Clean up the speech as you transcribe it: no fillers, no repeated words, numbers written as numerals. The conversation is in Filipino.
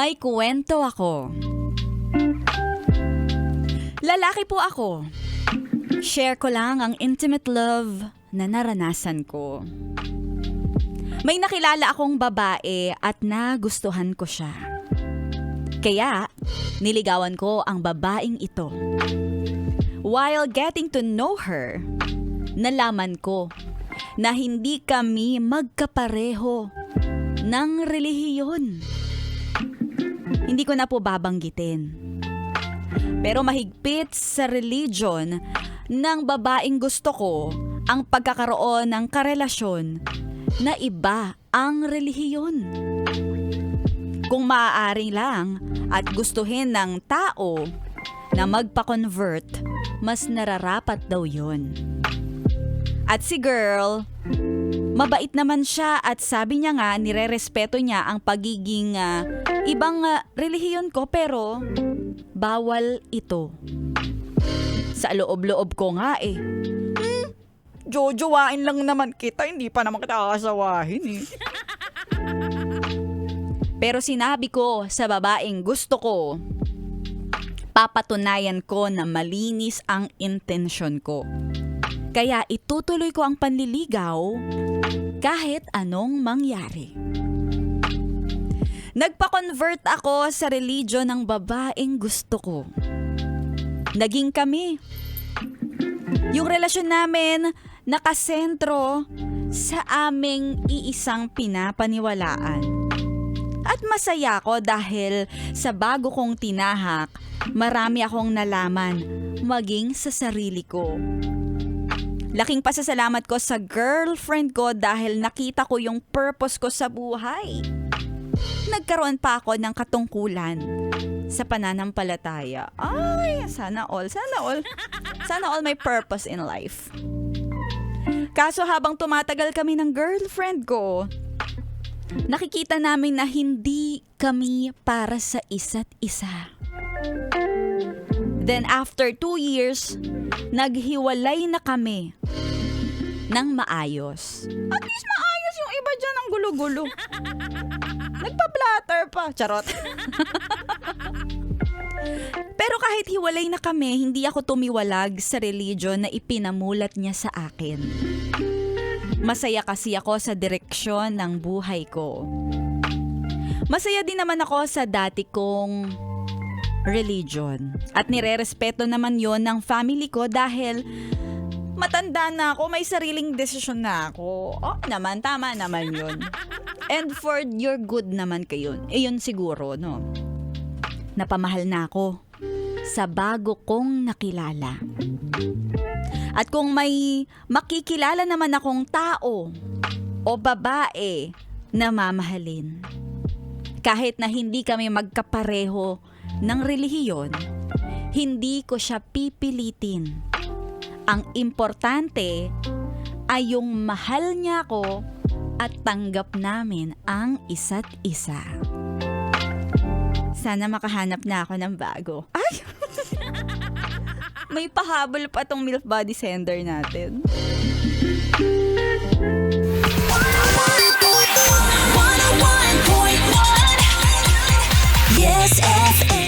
May kwento ako. Lalaki po ako. Share ko lang ang intimate love na naranasan ko. May nakilala akong babae at nagustuhan ko siya. Kaya, niligawan ko ang babaeng ito. While getting to know her, nalaman ko na hindi kami magkapareho ng relihiyon. Hindi ko na po babanggitin. Pero mahigpit sa religion ng babaeng gusto ko ang pagkakaroon ng karelasyon na iba ang relihiyon. Kung maaari lang at gustuhin ng tao na magpa-convert, mas nararapat daw yun. At si girl, mabait naman siya at sabi niya nga nirerespeto niya ang pagiging ibang relihiyon ko pero bawal ito. Sa loob-loob ko nga jojowain lang naman kita, hindi pa naman kita kasawahin Pero sinabi ko sa babaeng gusto ko, papatunayan ko na malinis ang intensyon ko. Kaya itutuloy ko ang panliligaw kahit anong mangyari. Nagpa-convert ako sa religion ng babaeng gusto ko. Naging kami. Yung relasyon namin nakasentro sa aming iisang pinapaniwalaan. At masaya ako dahil sa bago kong tinahak, marami akong nalaman maging sa sarili ko. Laking pasasalamat ko sa girlfriend ko dahil nakita ko yung purpose ko sa buhay. Nagkaroon pa ako ng katungkulan sa pananampalataya. Ay, sana all may purpose in life. Kaso habang tumatagal kami ng girlfriend ko, nakikita namin na hindi kami para sa isa't isa. Then after 2 years, naghiwalay na kami ng maayos. At least maayos yung iba dyan ng gulo-gulo. Nagpa-platter pa. Charot. Pero kahit hiwalay na kami, hindi ako tumiwalag sa religion na ipinamulat niya sa akin. Masaya kasi ako sa direksyon ng buhay ko. Masaya din naman ako sa dati kong religion. At nirerespeto naman yon ng family ko dahil matanda na ako, may sariling desisyon na ako. Naman, tama naman yun. And for your good naman kayo. Yun siguro, no? Napamahal na ako sa bago kong nakilala. At kung may makikilala naman akong tao o babae na mamahalin, kahit na hindi kami magkapareho ng relihiyon, hindi ko siya pipilitin. Ang importante ay yung mahal niya ako at tanggap namin ang isa't isa. Sana makahanap na ako ng bago. Ay! May pahabol pa tong MILF body sender natin. 101.1 Yes FM.